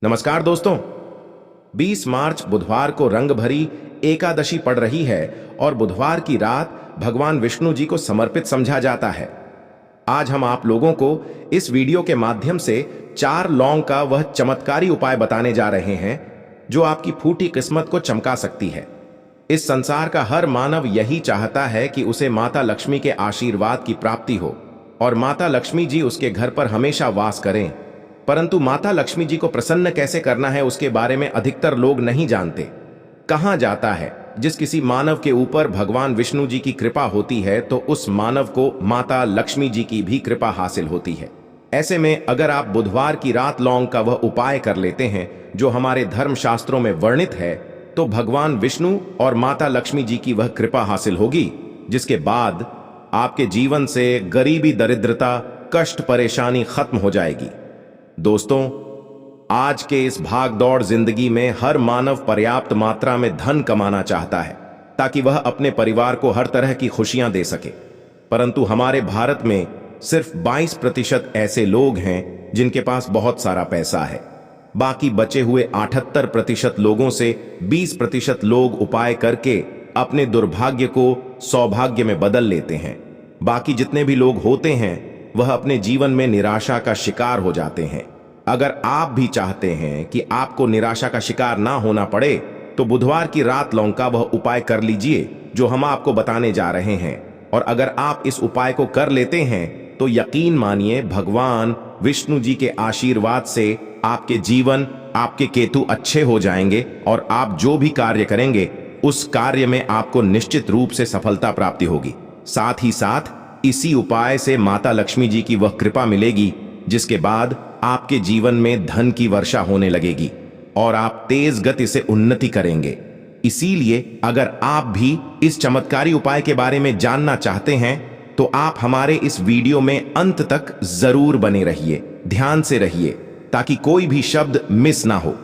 नमस्कार दोस्तों। 20 मार्च बुधवार को रंग भरी एकादशी पड़ रही है और बुधवार की रात भगवान विष्णु जी को समर्पित समझा जाता है। आज हम आप लोगों को इस वीडियो के माध्यम से 4 लौंग का वह चमत्कारी उपाय बताने जा रहे हैं जो आपकी फूटी किस्मत को चमका सकती है। इस संसार का हर मानव यही चाहता है कि उसे माता लक्ष्मी के आशीर्वाद की प्राप्ति हो और माता लक्ष्मी जी उसके घर पर हमेशा वास करें। परंतु माता लक्ष्मी जी को प्रसन्न कैसे करना है उसके बारे में अधिकतर लोग नहीं जानते। कहा जाता है जिस किसी मानव के ऊपर भगवान विष्णु जी की कृपा होती है तो उस मानव को माता लक्ष्मी जी की भी कृपा हासिल होती है। ऐसे में अगर आप बुधवार की रात लौंग का वह उपाय कर लेते हैं जो हमारे धर्म शास्त्रों में वर्णित है तो भगवान विष्णु और माता लक्ष्मी जी की वह कृपा हासिल होगी, जिसके बाद आपके जीवन से गरीबी, दरिद्रता, कष्ट, परेशानी खत्म हो जाएगी। दोस्तों, आज के इस भागदौड़ जिंदगी में हर मानव पर्याप्त मात्रा में धन कमाना चाहता है ताकि वह अपने परिवार को हर तरह की खुशियां दे सके। परंतु हमारे भारत में सिर्फ 22% ऐसे लोग हैं जिनके पास बहुत सारा पैसा है। बाकी बचे हुए 78% लोगों से 20% लोग उपाय करके अपने दुर्भाग्य को सौभाग्य में बदल लेते हैं। बाकी जितने भी लोग होते हैं वह अपने जीवन में निराशा का शिकार हो जाते हैं। अगर आप भी चाहते हैं कि आपको निराशा का शिकार ना होना पड़े तो बुधवार की रात लौंग का वह उपाय कर लीजिए जो हम आपको बताने जा रहे हैं। और अगर आप इस उपाय को कर लेते हैं तो यकीन मानिए भगवान विष्णु जी के आशीर्वाद से आपके जीवन, आपके केतु अच्छे हो जाएंगे और आप जो भी कार्य करेंगे उस कार्य में आपको निश्चित रूप से सफलता प्राप्ति होगी। साथ ही साथ इसी उपाय से माता लक्ष्मी जी की वह कृपा मिलेगी जिसके बाद आपके जीवन में धन की वर्षा होने लगेगी और आप तेज गति से उन्नति करेंगे। इसीलिए अगर आप भी इस चमत्कारी उपाय के बारे में जानना चाहते हैं तो आप हमारे इस वीडियो में अंत तक जरूर बने रहिए, ध्यान से रहिए ताकि कोई भी शब्द मिस ना हो।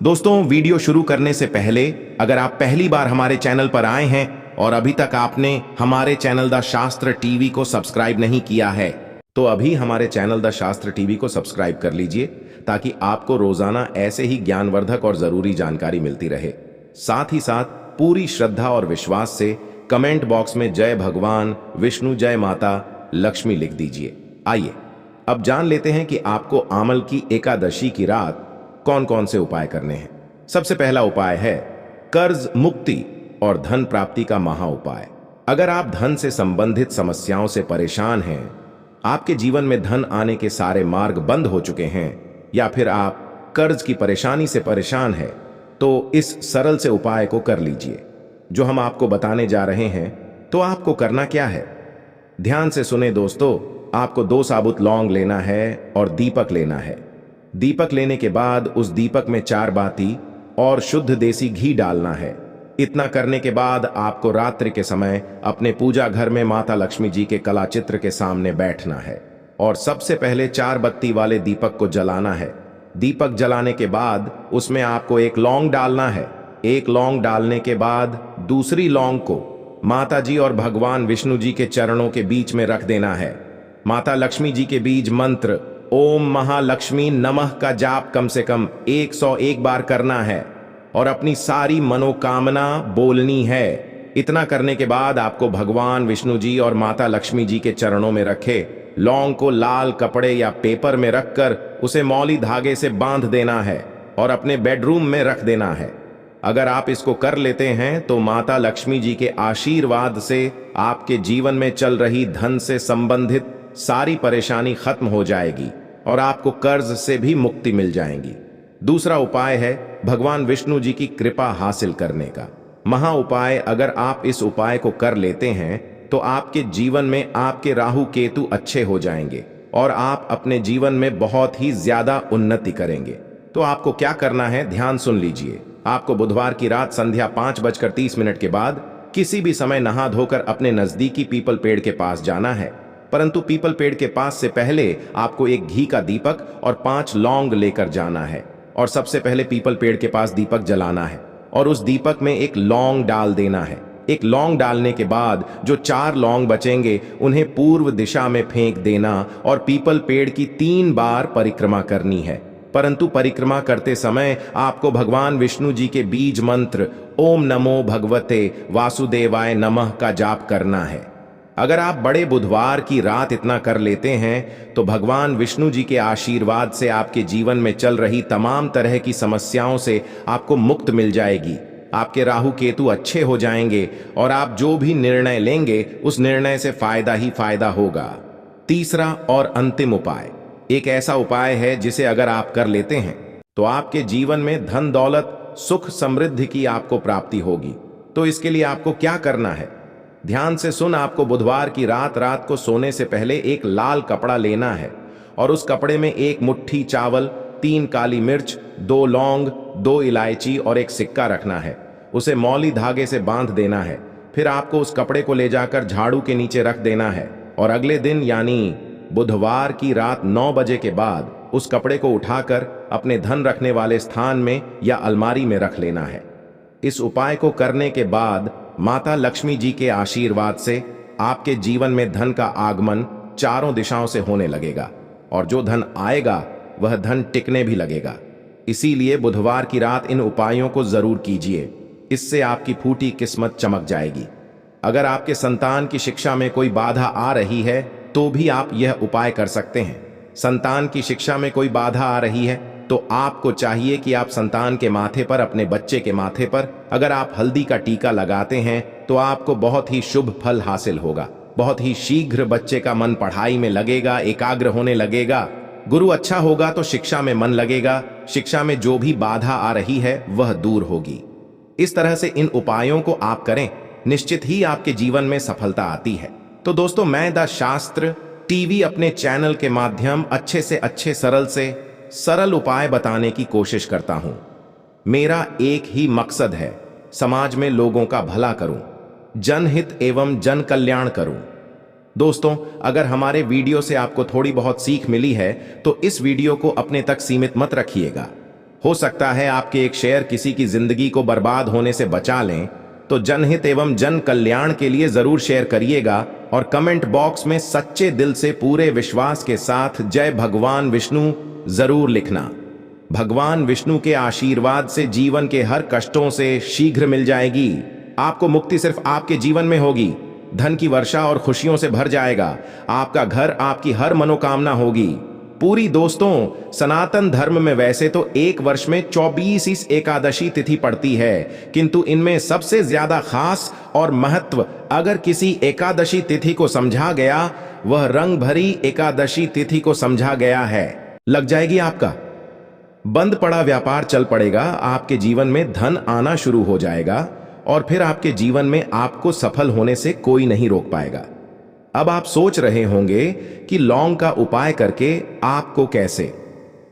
दोस्तों, वीडियो शुरू करने से पहले अगर आप पहली बार हमारे चैनल पर आए हैं और अभी तक आपने हमारे चैनल द शास्त्र टीवी को सब्सक्राइब नहीं किया है तो अभी हमारे चैनल द शास्त्र टीवी को सब्सक्राइब कर लीजिए ताकि आपको रोजाना ऐसे ही ज्ञानवर्धक और जरूरी जानकारी मिलती रहे। साथ ही साथ पूरी श्रद्धा और विश्वास से कमेंट बॉक्स में जय भगवान विष्णु, जय माता लक्ष्मी लिख दीजिए। आइए अब जान लेते हैं कि आपको आमल की एकादशी की रात कौन कौन से उपाय करने हैं। सबसे पहला उपाय है कर्ज मुक्ति और धन प्राप्ति का महा उपाय। अगर आप धन से संबंधित समस्याओं से परेशान हैं, आपके जीवन में धन आने के सारे मार्ग बंद हो चुके हैं या फिर आप कर्ज की परेशानी से परेशान हैं, तो इस सरल से उपाय को कर लीजिए जो हम आपको बताने जा रहे हैं। तो आपको करना क्या है, ध्यान से सुने दोस्तों। आपको 2 साबुत लौंग लेना है और दीपक लेना है। दीपक लेने के बाद उस दीपक में 4 बाती और शुद्ध देसी घी डालना है। इतना करने के बाद आपको रात्रि के समय अपने पूजा घर में माता लक्ष्मी जी के कला चित्र के सामने बैठना है और सबसे पहले 4 बत्ती वाले दीपक को जलाना है। दीपक जलाने के बाद उसमें आपको 1 लौंग डालना है। 1 लौंग डालने के बाद दूसरी लौंग को माता जी और भगवान विष्णु जी के चरणों के बीच में रख देना है। माता लक्ष्मी जी के बीज मंत्र ओम महालक्ष्मी नमः का जाप कम से कम 101 बार करना है और अपनी सारी मनोकामना बोलनी है। इतना करने के बाद आपको भगवान विष्णु जी और माता लक्ष्मी जी के चरणों में रखे लौंग को लाल कपड़े या पेपर में रखकर उसे मौली धागे से बांध देना है और अपने बेडरूम में रख देना है। अगर आप इसको कर लेते हैं तो माता लक्ष्मी जी के आशीर्वाद से आपके जीवन में चल रही धन से संबंधित सारी परेशानी खत्म हो जाएगी और आपको कर्ज से भी मुक्ति मिल जाएगी। दूसरा उपाय है भगवान विष्णु जी की कृपा हासिल करने का महा उपाय। अगर आप इस उपाय को कर लेते हैं तो आपके जीवन में आपके राहु केतु अच्छे हो जाएंगे और आप अपने जीवन में बहुत ही ज्यादा उन्नति करेंगे। तो आपको क्या करना है, ध्यान सुन लीजिए। आपको बुधवार की रात संध्या 5:30 के बाद किसी भी समय नहा धोकर अपने नजदीकी पीपल पेड़ के पास जाना है। परंतु पीपल पेड़ के पास से पहले आपको 1 घी का दीपक और 5 लौंग लेकर जाना है और सबसे पहले पीपल पेड़ के पास दीपक जलाना है और उस दीपक में 1 लौंग डाल देना है। 1 लौंग डालने के बाद जो 4 लौंग बचेंगे उन्हें पूर्व दिशा में फेंक देना और पीपल पेड़ की 3 बार परिक्रमा करनी है। परंतु परिक्रमा करते समय आपको भगवान विष्णु जी के बीज मंत्र ओम नमो भगवते वासुदेवाय नमः का जाप करना है। अगर आप बड़े बुधवार की रात इतना कर लेते हैं तो भगवान विष्णु जी के आशीर्वाद से आपके जीवन में चल रही तमाम तरह की समस्याओं से आपको मुक्त मिल जाएगी। आपके राहु केतु अच्छे हो जाएंगे और आप जो भी निर्णय लेंगे उस निर्णय से फायदा ही फायदा होगा। तीसरा और अंतिम उपाय एक ऐसा उपाय है जिसे अगर आप कर लेते हैं तो आपके जीवन में धन दौलत सुख समृद्धि की आपको प्राप्ति होगी। तो इसके लिए आपको क्या करना है, ध्यान से सुन। आपको बुधवार की रात को सोने से पहले एक लाल कपड़ा लेना है और उस कपड़े में 1 मुट्ठी चावल, 3 काली मिर्च, 2 लौंग, 2 इलायची और 1 सिक्का रखना है। उसे मौली धागे से बांध देना है। फिर आपको उस कपड़े को ले जाकर झाड़ू के नीचे रख देना है और अगले दिन यानी बुधवार की रात 9 बजे के बाद उस कपड़े को उठाकर अपने धन रखने वाले स्थान में या अलमारी में रख लेना है। इस उपाय को करने के बाद माता लक्ष्मी जी के आशीर्वाद से आपके जीवन में धन का आगमन चारों दिशाओं से होने लगेगा और जो धन आएगा वह धन टिकने भी लगेगा। इसीलिए बुधवार की रात इन उपायों को जरूर कीजिए, इससे आपकी फूटी किस्मत चमक जाएगी। अगर आपके संतान की शिक्षा में कोई बाधा आ रही है तो भी आप यह उपाय कर सकते हैं। संतान की शिक्षा में कोई बाधा आ रही है तो आपको चाहिए कि आप संतान के माथे पर, अपने बच्चे के माथे पर अगर आप हल्दी का टीका लगाते हैं तो आपको बहुत ही शुभ फल हासिल होगा। बहुत ही शीघ्र बच्चे का मन पढ़ाई में लगेगा, एकाग्र होने लगेगा। गुरु अच्छा होगा तो शिक्षा में मन लगेगा। शिक्षा में जो भी बाधा आ रही है वह दूर होगी। इस तरह से इन उपायों को आप करें, निश्चित ही आपके जीवन में सफलता आती है। तो दोस्तों, मैं द शास्त्र टीवी अपने चैनल के माध्यम अच्छे से अच्छे सरल उपाय बताने की कोशिश करता हूं। मेरा एक ही मकसद है, समाज में लोगों का भला करूं, जनहित एवं जन कल्याण करूं। दोस्तों, अगर हमारे वीडियो से आपको थोड़ी बहुत सीख मिली है तो इस वीडियो को अपने तक सीमित मत रखिएगा। हो सकता है आपके एक शेयर किसी की जिंदगी को बर्बाद होने से बचा लें, तो जनहित एवं जन कल्याण के लिए जरूर शेयर करिएगा और कमेंट बॉक्स में सच्चे दिल से पूरे विश्वास के साथ जय भगवान विष्णु जरूर लिखना। भगवान विष्णु के आशीर्वाद से जीवन के हर कष्टों से शीघ्र मिल जाएगी। आपको मुक्ति सिर्फ आपके जीवन में होगी। धन की वर्षा और खुशियों से भर जाएगा। आपका घर, आपकी हर मनोकामना होगी पूरी। दोस्तों, सनातन धर्म में वैसे तो एक वर्ष में 24 एकादशी तिथि पड़ती है, किंतु इनमें सबसे ज्यादा खास और महत्व अगर किसी एकादशी तिथि को समझा गया, वह रंग भरी एकादशी तिथि को समझा गया है। लग जाएगी आपका बंद पड़ा व्यापार चल पड़ेगा, आपके जीवन में धन आना शुरू हो जाएगा और फिर आपके जीवन में आपको सफल होने से कोई नहीं रोक पाएगा। अब आप सोच रहे होंगे कि लौंग का उपाय करके आपको कैसे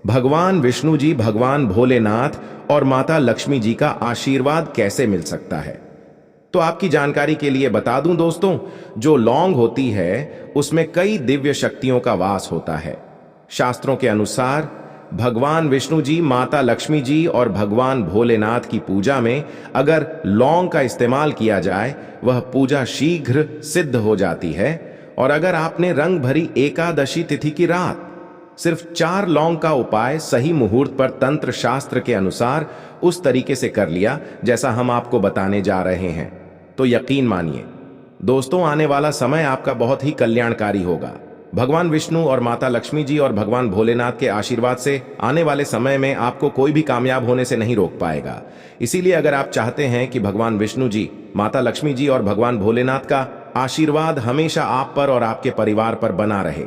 भगवान विष्णु जी, भगवान भोलेनाथ और माता लक्ष्मी जी का आशीर्वाद कैसे मिल सकता है। तो आपकी जानकारी के लिए बता दूं दोस्तों, जो लौंग होती है उसमें कई दिव्य शक्तियों का वास होता है। शास्त्रों के अनुसार भगवान विष्णु जी, माता लक्ष्मी जी और भगवान भोलेनाथ की पूजा में अगर लौंग का इस्तेमाल किया जाए वह पूजा शीघ्र सिद्ध हो जाती है। और अगर आपने रंग भरी एकादशी तिथि की रात सिर्फ 4 लौंग का उपाय सही मुहूर्त पर तंत्र शास्त्र के अनुसार उस तरीके से कर लिया जैसा हम आपको बताने जा रहे हैं, तो यकीन मानिए दोस्तों, आने वाला समय आपका बहुत ही कल्याणकारी होगा। भगवान विष्णु और माता लक्ष्मी जी और भगवान भोलेनाथ के आशीर्वाद से आने वाले समय में आपको कोई भी कामयाब होने से नहीं रोक पाएगा। इसीलिए अगर आप चाहते हैं कि भगवान विष्णु जी, माता लक्ष्मी जी और भगवान भोलेनाथ का आशीर्वाद हमेशा आप पर और आपके परिवार पर बना रहे,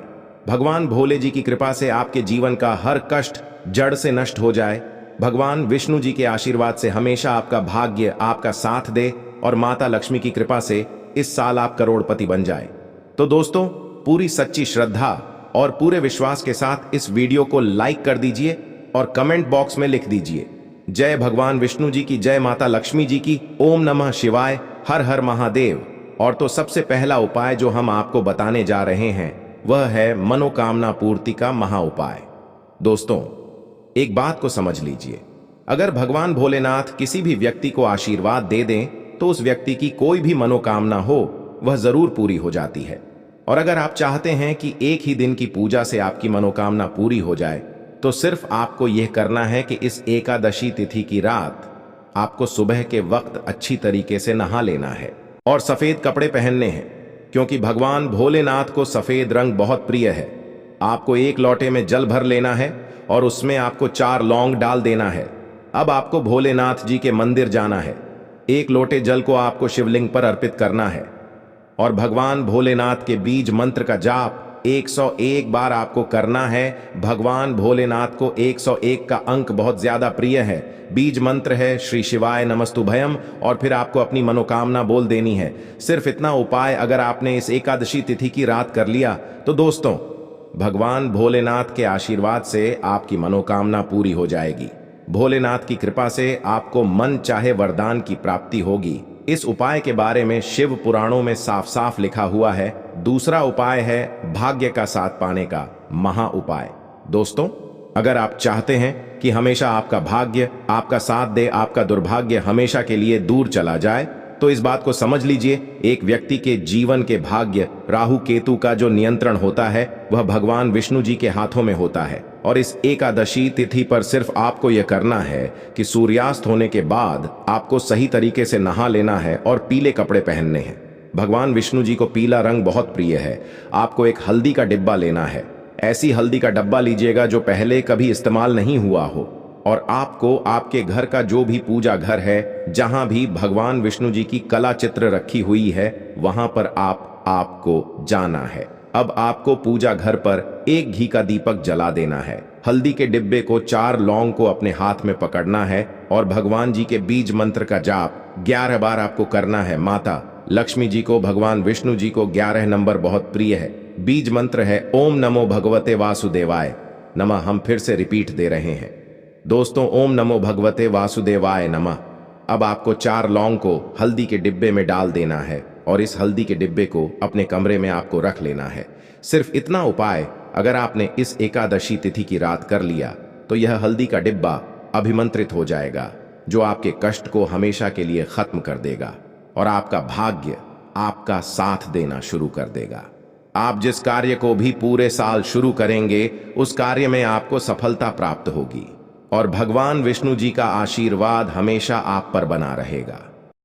भगवान भोले जी की कृपा से आपके जीवन का हर कष्ट जड़ से नष्ट हो जाए, भगवान विष्णु जी के आशीर्वाद से हमेशा आपका भाग्य आपका साथ दे और माता लक्ष्मी की कृपा से इस साल आप करोड़पति बन जाए, तो दोस्तों पूरी सच्ची श्रद्धा और पूरे विश्वास के साथ इस वीडियो को लाइक कर दीजिए और कमेंट बॉक्स में लिख दीजिए जय भगवान विष्णु जी की, जय माता लक्ष्मी जी की, ओम नमः शिवाय, हर हर महादेव। और तो सबसे पहला उपाय जो हम आपको बताने जा रहे हैं वह है मनोकामना पूर्ति का महा उपाय। दोस्तों, एक बात को समझ लीजिए, अगर भगवान भोलेनाथ किसी भी व्यक्ति को आशीर्वाद दे दें तो उस व्यक्ति की कोई भी मनोकामना हो वह जरूर पूरी हो जाती है। और अगर आप चाहते हैं कि एक ही दिन की पूजा से आपकी मनोकामना पूरी हो जाए तो सिर्फ आपको यह करना है कि इस एकादशी तिथि की रात आपको सुबह के वक्त अच्छी तरीके से नहा लेना है और सफेद कपड़े पहनने हैं, क्योंकि भगवान भोलेनाथ को सफेद रंग बहुत प्रिय है। आपको एक लोटे में जल भर लेना है और उसमें आपको 4 लौंग डाल देना है। अब आपको भोलेनाथ जी के मंदिर जाना है। एक लोटे जल को आपको शिवलिंग पर अर्पित करना है और भगवान भोलेनाथ के बीज मंत्र का जाप 101 बार आपको करना है। भगवान भोलेनाथ को 101 का अंक बहुत ज्यादा प्रिय है। बीज मंत्र है श्री शिवाय नमस्तुभयम और फिर आपको अपनी मनोकामना बोल देनी है। सिर्फ इतना उपाय अगर आपने इस एकादशी तिथि की रात कर लिया तो दोस्तों, भगवान भोलेनाथ के आशीर्वाद से आपकी मनोकामना पूरी हो जाएगी। भोलेनाथ की कृपा से आपको मन चाहे वरदान की प्राप्ति होगी। इस उपाय के बारे में शिव पुराणों में साफ साफ लिखा हुआ है। दूसरा उपाय है भाग्य का साथ पाने का महा उपाय। दोस्तों, अगर आप चाहते हैं कि हमेशा आपका भाग्य आपका साथ दे, आपका दुर्भाग्य हमेशा के लिए दूर चला जाए, तो इस बात को समझ लीजिए, एक व्यक्ति के जीवन के भाग्य राहु केतु का जो नियंत्रण होता है वह भगवान विष्णु जी के हाथों में होता है। और इस एकादशी तिथि पर सिर्फ आपको यह करना है कि सूर्यास्त होने के बाद आपको सही तरीके से नहा लेना है और पीले कपड़े पहनने हैं। भगवान विष्णु जी को पीला रंग बहुत प्रिय है। आपको एक हल्दी का डिब्बा लेना है। ऐसी हल्दी का डब्बा लीजिएगा जो पहले कभी इस्तेमाल नहीं हुआ हो, और आपको आपके घर का जो भी पूजा घर है, जहां भी भगवान विष्णु जी की कला चित्र रखी हुई है, वहां पर आपको जाना है। अब आपको पूजा घर पर एक घी का दीपक जला देना है। हल्दी के डिब्बे को 4 लौंग को अपने हाथ में पकड़ना है और भगवान जी के बीज मंत्र का जाप 11 बार आपको करना है। माता लक्ष्मी जी को, भगवान विष्णु जी को 11 नंबर बहुत प्रिय है। बीज मंत्र है ओम नमो भगवते वासुदेवाय नमः। हम फिर से रिपीट दे रहे हैं दोस्तों, ओम नमो भगवते वासुदेवाय नमः। अब आपको 4 लौंग को हल्दी के डिब्बे में डाल देना है और इस हल्दी के डिब्बे को अपने कमरे में आपको रख लेना है। सिर्फ इतना उपाय अगर आपने इस एकादशी तिथि की रात कर लिया तो यह हल्दी का डिब्बा अभिमंत्रित हो जाएगा, जो आपके कष्ट को हमेशा के लिए खत्म कर देगा और आपका भाग्य आपका साथ देना शुरू कर देगा। आप जिस कार्य को भी पूरे साल शुरू करेंगे उस कार्य में आपको सफलता प्राप्त होगी और भगवान विष्णु जी का आशीर्वाद हमेशा आप पर बना रहेगा।